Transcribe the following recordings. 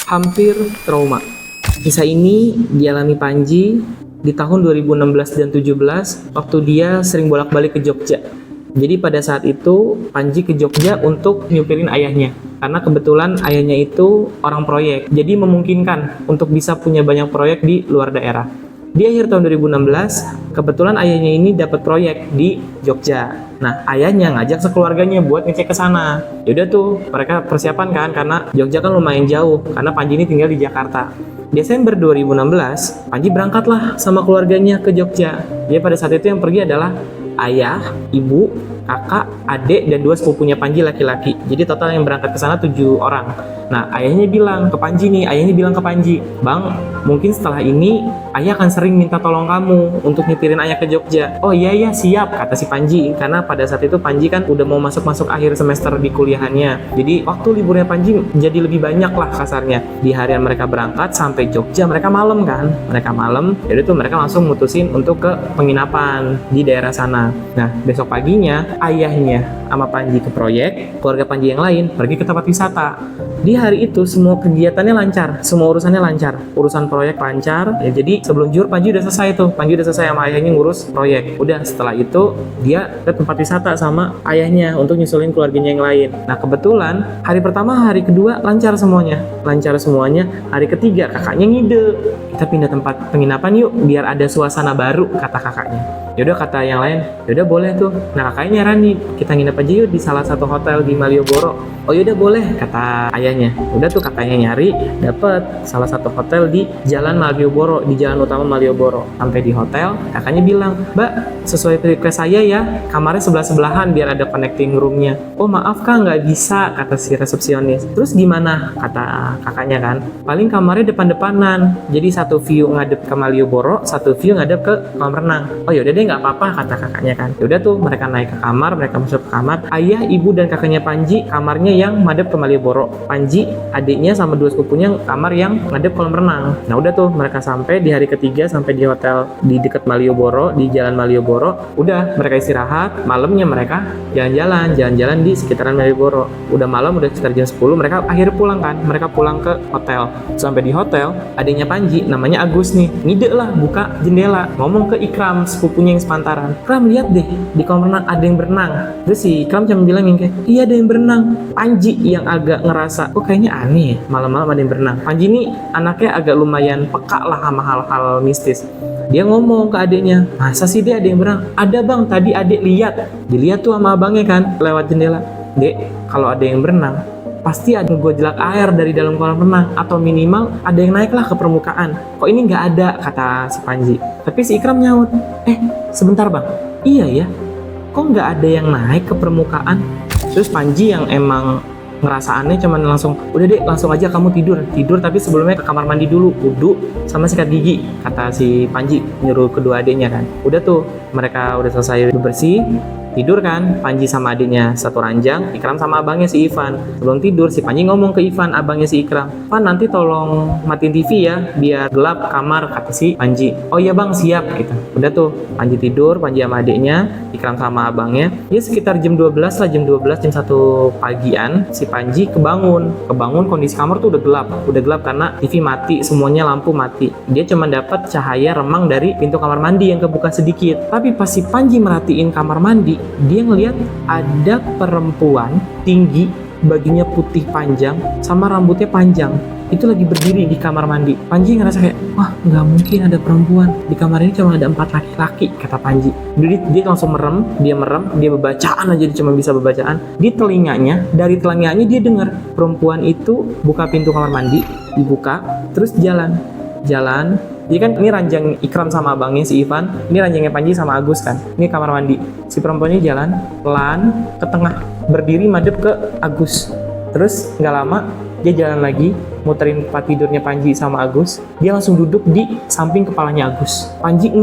hampir trauma. Kisah ini dialami Panji di tahun 2016 dan 17 waktu dia sering bolak-balik ke Jogja. Jadi pada saat itu Panji ke Jogja untuk nyupirin ayahnya. Karena kebetulan ayahnya itu orang proyek. Jadi memungkinkan untuk bisa punya banyak proyek di luar daerah. Di akhir tahun 2016, kebetulan ayahnya ini dapat proyek di Jogja. Nah, ayahnya ngajak sekeluarganya buat ngecek ke sana. Yaudah tuh, mereka persiapan kan, karena Jogja kan lumayan jauh, karena Panji ini tinggal di Jakarta. Desember 2016, Panji berangkatlah sama keluarganya ke Jogja. Dia pada saat itu yang pergi adalah ayah, ibu, kakak, adik, dan 2 sepupunya Panji laki-laki. Jadi total yang berangkat ke sana 7 orang. Nah, ayahnya bilang ke Panji "Bang, mungkin setelah ini ayah akan sering minta tolong kamu untuk nyetirin ayah ke Jogja." "Oh iya siap," kata si Panji. Karena pada saat itu Panji kan udah mau masuk akhir semester di kuliahannya. Jadi waktu liburnya Panji jadi lebih banyak lah kasarnya. Di harian mereka berangkat sampai Jogja, mereka malam kan. Jadi tuh mereka langsung mutusin untuk ke penginapan di daerah sana. Nah, besok paginya ayahnya sama Panji ke proyek, keluarga Panji yang lain pergi ke tempat wisata. Di hari itu semua kegiatannya lancar, semua urusannya lancar, urusan proyek lancar. Ya, jadi sebelum zuhur Panji udah selesai tuh, Panji udah selesai sama ayahnya ngurus proyek. Udah setelah itu dia ke tempat wisata sama ayahnya untuk nyusulin keluarganya yang lain. Nah kebetulan hari pertama, hari kedua lancar semuanya. Hari ketiga kakaknya ngide, "Kita pindah tempat penginapan yuk, biar ada suasana baru," kata kakaknya. Yaudah, kata yang lain, "Yaudah boleh tuh." Nah kakaknya nyaranin, "Kita nginep aja yuk di salah satu hotel di Malioboro." "Oh yaudah boleh," kata ayahnya. Udah tuh kakaknya nyari, dapet salah satu hotel di Jalan Malioboro, di jalan utama Malioboro. Sampai di hotel, kakaknya bilang, "Mbak, sesuai request saya ya, kamarnya sebelah-sebelahan biar ada connecting roomnya." "Oh maaf kak, nggak bisa," kata si resepsionis. "Terus gimana?" kata kakaknya kan. "Paling kamarnya depan-depanan, jadi satu view ngadep ke Malioboro, satu view ngadep ke kolam renang." "Oh yaudah deh, nggak apa-apa," kata kakaknya kan. Yaudah tuh mereka naik ke kamar, mereka masuk ke kamar. Ayah, ibu, dan kakaknya Panji kamarnya yang madep ke Malioboro. Panji, adiknya, sama 2 sepupunya kamar yang ngadep kolam renang. Nah udah tuh mereka sampai di hari ketiga, sampai di hotel di dekat Malioboro, di jalan Malioboro. Udah mereka istirahat, malamnya mereka jalan-jalan di sekitaran Malioboro. Udah malam, udah sekitar jam 10, mereka akhirnya pulang kan. Mereka pulang ke hotel. Sampai di hotel, adiknya Panji namanya Agus nih, ngide lah buka jendela, ngomong ke Ikram, sepupunya yang sepantaran. "Ikram, lihat deh, di kolam renang ada yang berenang." Terus si Ikram cuma bilang yang kayak, "Iya ada yang berenang." Panji yang agak ngerasa, "Oh kayaknya aneh ya, malam-malam ada yang berenang." Panji ini anaknya agak lumayan peka lah sama hal-hal mistis. Dia ngomong ke adiknya, "Masa sih dia ada yang berenang?" "Ada bang, tadi adik lihat." Dilihat tuh sama abangnya kan lewat jendela. "Dek, kalau ada yang berenang pasti ada gejolak air dari dalam kolam renang, atau minimal ada yang naiklah ke permukaan. Kok ini nggak ada?" kata si Panji. Tapi si Ikram nyaut, "Sebentar bang, iya ya, kok nggak ada yang naik ke permukaan?" Terus Panji yang emang ngerasa aneh cuman langsung, "Udah deh, langsung aja kamu tidur, tapi sebelumnya ke kamar mandi dulu, wudu sama sikat gigi," kata si Panji, nyuruh kedua adiknya kan. Udah tuh mereka udah selesai bersih, tidur kan, Panji sama adiknya satu ranjang, Ikram sama abangnya si Ivan. Sebelum tidur si Panji ngomong ke Ivan, abangnya si Ikram, "Pan, nanti tolong matiin TV ya biar gelap kamar," kata si Panji. "Oh iya bang, siap," gitu. Udah tuh Panji tidur, Panji sama adiknya, Ikram sama abangnya. Ya sekitar jam 12 lah, jam 1 pagian si Panji kebangun kondisi kamar tuh udah gelap karena TV mati, semuanya lampu mati. Dia cuma dapat cahaya remang dari pintu kamar mandi yang kebuka sedikit. Tapi pas si Panji merhatiin kamar mandi, dia ngelihat ada perempuan tinggi, bajunya putih panjang sama rambutnya panjang, itu lagi berdiri di kamar mandi. Panji ngerasa kayak, "Wah nggak mungkin ada perempuan di kamar ini, cuma ada 4 laki-laki," kata Panji. Dia langsung merem, dia bebacaan aja, dia cuma bisa bebacaan. Dari telinganya dia dengar perempuan itu buka pintu kamar mandi, dibuka, terus jalan. Jadi kan ini ranjang Ikram sama abangnya si Ivan, ini ranjangnya Panji sama Agus kan. Ini kamar mandi. Si perempuannya jalan pelan ke tengah, berdiri madep ke Agus. Terus nggak lama dia jalan lagi, muterin tempat tidurnya Panji sama Agus. Dia langsung duduk di samping kepalanya Agus. Panji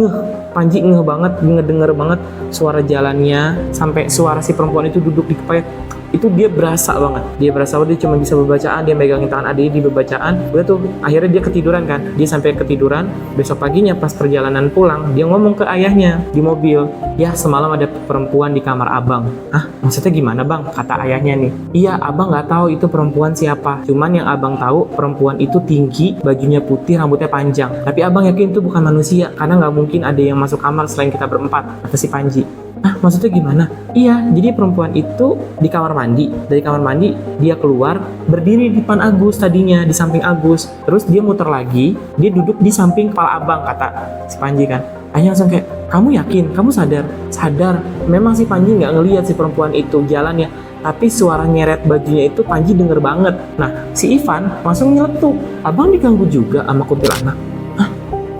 ngeh banget, ngedenger banget suara jalannya, sampai suara si perempuan itu duduk di kepalanya. itu dia berasa banget. Dia berasa banget, dia cuma bisa berbacaan, dia megangin tangan adiknya di berbacaan. Udah tuh akhirnya dia ketiduran kan. Dia sampai ketiduran. Besok paginya pas perjalanan pulang, dia ngomong ke ayahnya di mobil, "Ya, semalam ada perempuan di kamar abang." "Hah? Maksudnya gimana bang?" Kata ayahnya nih. "Iya, abang nggak tahu itu perempuan siapa. Cuman yang abang tahu perempuan itu tinggi, bajunya putih, rambutnya panjang. Tapi abang yakin itu bukan manusia, karena nggak mungkin ada yang masuk kamar selain kita berempat," kata si Panji. "Ah, maksudnya gimana?" "Iya, jadi perempuan itu di kamar mandi. Dari kamar mandi, dia keluar, berdiri di depan Agus tadinya, di samping Agus. Terus dia muter lagi, dia duduk di samping kepala abang," kata si Panji kan. Ayahnya langsung kayak, "Kamu yakin? Kamu sadar?" "Sadar." Memang si Panji nggak ngelihat si perempuan itu jalannya, tapi suara nyeret bajunya itu Panji denger banget. Nah, si Ivan langsung nyeletuk, "Abang diganggu juga sama kuntilanak?" "Hah?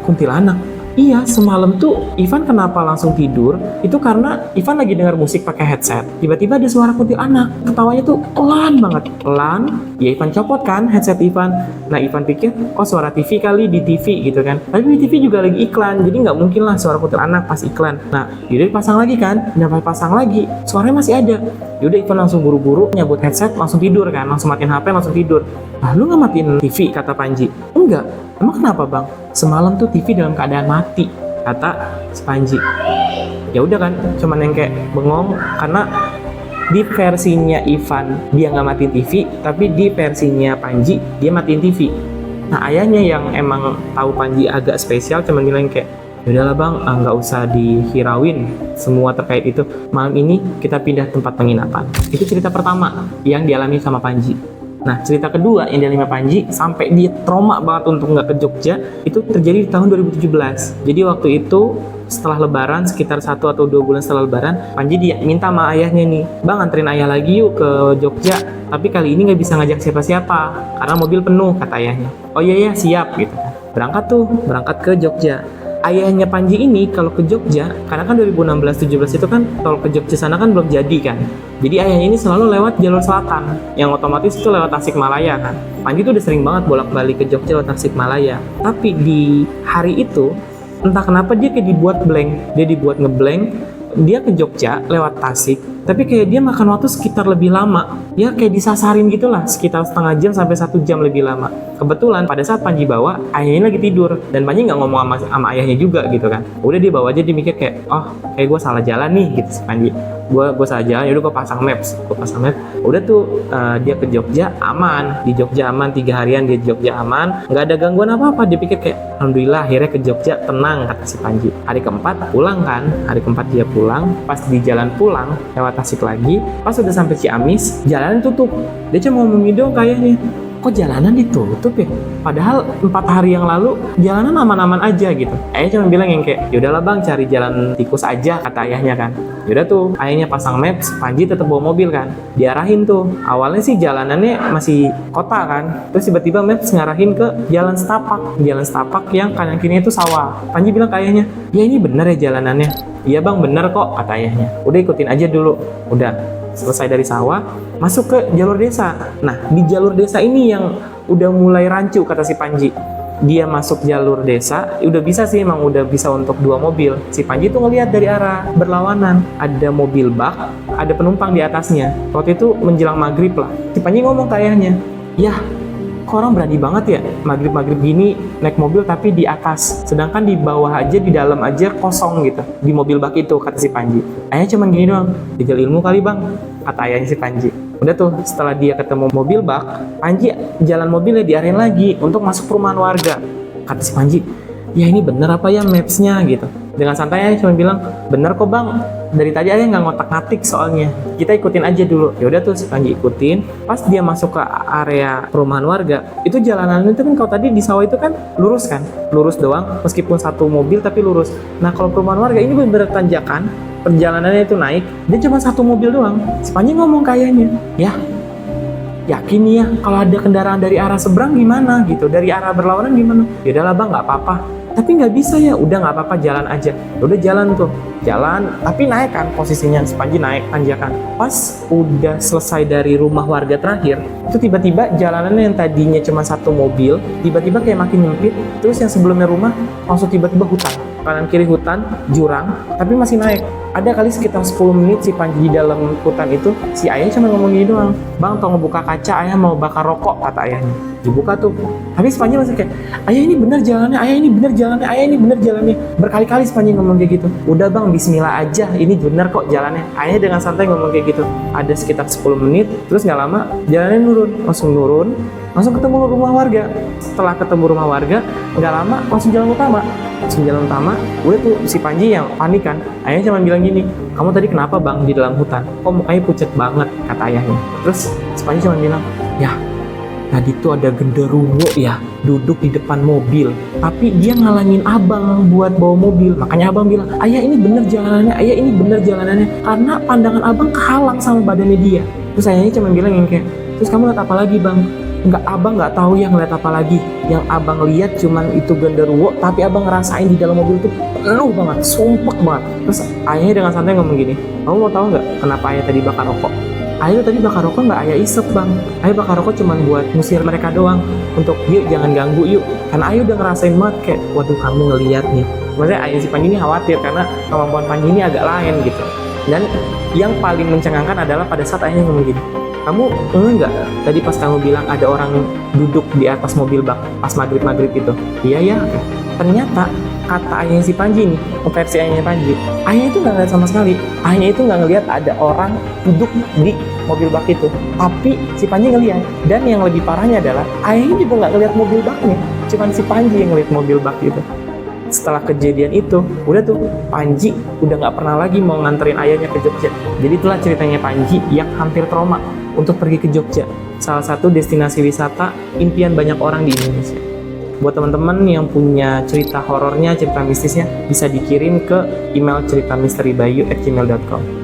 Kuntilanak?" "Iya, semalam tuh Ivan kenapa langsung tidur, itu karena Ivan lagi dengar musik pakai headset. Tiba-tiba ada suara kuntilanak, ketawanya tuh pelan banget. Pelan, ya Ivan copot kan headset Ivan. Nah, Ivan pikir, oh suara TV kali di TV gitu kan. Tapi di TV juga lagi iklan, jadi nggak mungkin lah suara kuntilanak pas iklan. Nah, yaudah dipasang lagi kan, dan pas pasang lagi, suaranya masih ada. Yaudah Ivan langsung buru-buru nyabut headset, langsung tidur kan, langsung matiin HP, langsung tidur. "Ah, lu nggak matiin TV?" kata Panji. "Enggak." "Emang kenapa bang?" "Semalam tuh TV dalam keadaan mati," kata si Panji. Ya udah kan, cuman yang kayak bengong karena di versinya Ivan dia nggak matiin TV, tapi di versinya Panji dia matiin TV. Nah ayahnya yang emang tahu Panji agak spesial cuman bilang kayak, "Yaudahlah bang, nggak usah dihirauin semua terkait itu. Malam ini kita pindah tempat penginapan." Itu cerita pertama yang dialami sama Panji. Nah, cerita kedua yang dialami Panji sampai dia trauma banget untuk nggak ke Jogja, itu terjadi di tahun 2017. Jadi waktu itu setelah lebaran, sekitar 1 atau 2 bulan setelah lebaran, Panji dia minta sama ayahnya nih, "Bang, anterin ayah lagi yuk ke Jogja. Tapi kali ini nggak bisa ngajak siapa-siapa, karena mobil penuh," kata ayahnya. "Oh iya ya, siap," gitu. Berangkat ke Jogja. Ayahnya Panji ini kalau ke Jogja, karena kan 2016-17 itu kan tol ke Jogja sana kan belum jadi kan. Jadi ayahnya ini selalu lewat jalur selatan, yang otomatis itu lewat Tasikmalaya kan. Panji tuh udah sering banget bolak-balik ke Jogja lewat Tasikmalaya. Tapi di hari itu, entah kenapa dia kayak dibuat blank. Dia dibuat ngeblank, dia ke Jogja lewat Tasik, tapi kayak dia makan waktu sekitar lebih lama. Ya kayak disasarin gitulah, sekitar setengah jam sampai 1 jam lebih lama. Kebetulan pada saat Panji bawa, ayahnya lagi tidur, dan Panji nggak ngomong sama ayahnya juga gitu kan. Udah dia bawa aja, dia mikir kayak, "Oh kayak gue salah jalan nih," gitu si Panji. Gue salah jalan, yaudah gue pasang maps. Udah tuh dia ke Jogja aman, di Jogja aman 3 harian dia di Jogja aman, nggak ada gangguan apa-apa. Dia pikir kayak, "Alhamdulillah akhirnya ke Jogja tenang," kata si Panji. Hari keempat pulang kan, hari keempat dia pulang. Pas di jalan pulang lewat Tasik lagi, pas udah sampai Ciamis, jalanan tutup. Dia cuma ngomongin dong kayaknya, "Kok jalanan ditutup ya? Padahal 4 hari yang lalu jalanan aman-aman aja gitu." Ayahnya cuma bilang yang kayak, "Yaudahlah bang, cari jalan tikus aja," kata ayahnya kan. Yaudah tuh, ayahnya pasang maps, Panji tetap bawa mobil kan. Diarahin tuh. Awalnya sih jalanannya masih kota kan. Terus tiba-tiba maps ngarahin ke jalan setapak. Jalan setapak yang kanan kirinya itu sawah. Panji bilang ke ayahnya, "Ya ini bener ya jalanannya?" "Iya bang, bener kok," kata ayahnya. "Udah ikutin aja dulu." Udah. Selesai dari sawah, masuk ke jalur desa. Nah, di jalur desa ini yang udah mulai rancu, kata si Panji. Dia masuk jalur desa, udah bisa sih, emang udah bisa untuk 2 mobil. Si Panji tuh ngelihat dari arah berlawanan, ada mobil bak, ada penumpang di atasnya. Waktu itu menjelang maghrib lah. Si Panji ngomong ke ayahnya, "Yah, kok orang berani banget ya maghrib-maghrib gini naik mobil tapi di atas, sedangkan di bawah aja, di dalam aja kosong gitu, di mobil bak itu," kata si Panji. Ayahnya cuman gini doang, "Tinggal ilmu kali bang," kata ayahnya si Panji. Udah tuh, setelah dia ketemu mobil bak, Panji jalan mobilnya diarahin lagi untuk masuk perumahan warga. Kata si Panji, "Ya ini bener apa ya mapsnya?" gitu. Dengan santai ayah cuma bilang, "Bener kok bang, dari tadi ayah nggak ngotak-ngatik soalnya, kita ikutin aja dulu." Yaudah tuh si Panji ikutin. Pas dia masuk ke area perumahan warga, itu jalanan itu kan, kalau tadi di sawah itu kan lurus kan, lurus doang, meskipun satu mobil tapi lurus. Nah kalau perumahan warga ini bener-bener tanjakan, perjalanannya itu naik, dia cuma satu mobil doang. Si Panji ngomong ke ayahnya, "Ya yakin nih ya kalau ada kendaraan dari arah seberang gimana gitu, dari arah berlawanan gimana?" "Yaudahlah bang, nggak apa-apa." "Tapi nggak bisa ya." "Udah nggak apa-apa, jalan aja." Udah jalan tuh. jalan, tapi naik kan posisinya, si Panji naik tanjakan. Pas udah selesai dari rumah warga terakhir, itu tiba-tiba jalanannya yang tadinya cuma satu mobil, tiba-tiba kayak makin nyempit, terus yang sebelumnya rumah langsung tiba-tiba hutan, kanan kiri hutan, jurang, tapi masih naik. Ada kali sekitar 10 menit si Panji di dalam hutan itu, si ayahnya cuma ngomong gini doang, "Bang, tolong ngebuka kaca, ayah mau bakar rokok," kata ayahnya. Dibuka tuh, tapi si Panji masih kayak, "Ayah ini bener jalannya, ayah ini bener jalannya, ayah ini bener jalannya." Berkali-kali si Panji ngomong kayak gitu. "Udah bang, bismillah aja, ini bener kok jalannya." Ayahnya dengan santai ngomong kayak gitu. Ada sekitar 10 menit, terus nggak lama jalannya nurun, langsung ketemu rumah warga. Setelah ketemu rumah warga, nggak lama langsung jalan utama. Udah tuh si Panji yang panik kan. Ayahnya cuma bilang gini, "Kamu tadi kenapa bang di dalam hutan? Kok mukanya pucat banget?" kata ayahnya. Terus si Panji cuma bilang, "Ya, tadi tuh ada genderuwo ya duduk di depan mobil, tapi dia ngalangin abang buat bawa mobil. Makanya abang bilang, ayah ini bener jalanannya, karena pandangan abang kehalang sama badannya dia." Terus ayahnya cuma bilang yang kayak, "Terus kamu lihat apa lagi bang?" "Enggak, abang nggak tahu ya ngeliat apa lagi. Yang abang lihat cuman itu genderuwo, tapi abang ngerasain di dalam mobil tuh penuh banget, sumpek banget." Terus ayahnya dengan santai ngomong gini, "Kamu mau tahu nggak kenapa ayah tadi bakar rokok? Ayah tadi bakar rokok nggak ayah isep bang. Ayah bakar rokok cuman buat ngusir mereka doang. Untuk yuk jangan ganggu yuk. Karena ayah udah ngerasain banget kayak, waduh kamu ngeliat nih." Maksudnya ayah si Panji ini khawatir karena kemampuan Panji ini agak lain gitu. Dan yang paling mencengangkan adalah pada saat ayahnya ngomong gini, "Kamu enggak tadi pas kamu bilang ada orang duduk di atas mobil bak pas maghrib itu?" "Iya ya." Ternyata kata ayahnya si Panji nih, versi ayahnya Panji, ayahnya itu nggak ngeliat sama sekali. Ayahnya itu nggak ngeliat ada orang duduk di mobil bak itu, tapi si Panji ngeliat. Dan yang lebih parahnya adalah ayahnya juga nggak ngeliat mobil baknya, cuman si Panji yang ngeliat mobil bak itu. Setelah kejadian itu, udah tuh Panji udah nggak pernah lagi mau nganterin ayahnya ke Jogja. Jadi itulah ceritanya Panji yang hampir trauma untuk pergi ke Jogja, salah satu destinasi wisata impian banyak orang di Indonesia. Buat teman-teman yang punya cerita horornya, cerita mistisnya, bisa dikirim ke email ceritamisterybayu@gmail.com.